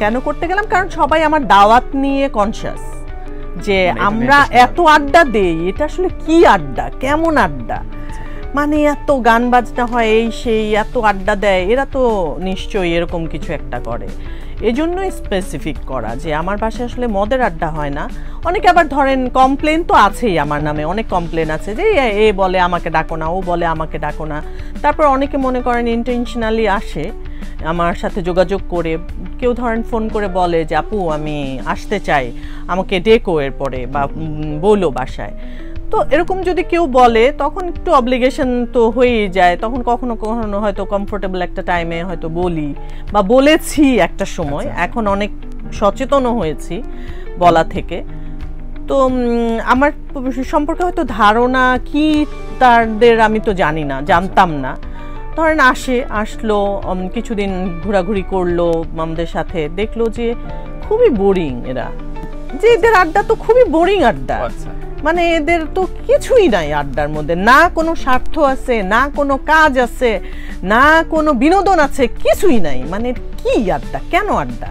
কেন করতে গেলাম, কারণ সবাই আমার দাওয়াত নিয়ে কনসিয়াস যে আমরা এত আড্ডা দেই, এটা আসলে কি আড্ডা, কেমন আড্ডা, মানে এত গান বাজনা হয়, এই সেই এত আড্ডা দেয়, এরা তো নিশ্চয়ই এরকম কিছু একটা করে। এজন্যই স্পেসিফিক করা যে আমার বাসায় আসলে মদের আড্ডা হয় না। অনেকে আবার ধরেন কমপ্লেন তো আছেই, আমার নামে অনেক কমপ্লেন আছে যে এ বলে আমাকে ডাকো না, ও বলে আমাকে ডাকো না। তারপর অনেকে মনে করেন ইন্টেনশনালি আসে আমার সাথে যোগাযোগ করে, কেউ ধরেন ফোন করে বলে যে আপু আমি আসতে চাই, আমাকে ডেকো এরপরে বা বলো বাসায়। তো এরকম যদি কেউ বলে তখন একটু অব্লিগেশন তো হয়েই যায়, তখন কখনো কখনো হয়তো কমফোর্টেবল একটা টাইমে হয়তো বলি বা বলেছি একটা সময়। এখন অনেক সচেতনও হয়েছি বলা থেকে। তো আমার সম্পর্কে হয়তো ধারণা কি তাদের আমি তো জানি না, জানতাম না। ধরেন আসলো কিছুদিন ঘোরাঘুরি করলো আমাদের সাথে, দেখলো যে খুবই বোরিং এরা, যে এদের আড্ডা তো খুবই বোরিং আড্ডা, মানে এদের তো কিছুই নাই আড্ডার মধ্যে, না কোনো স্বার্থ আছে, না কোনো কাজ আছে, না কোনো বিনোদন আছে, কিছুই নাই, মানে কি আড্ডা, কেন আড্ডা।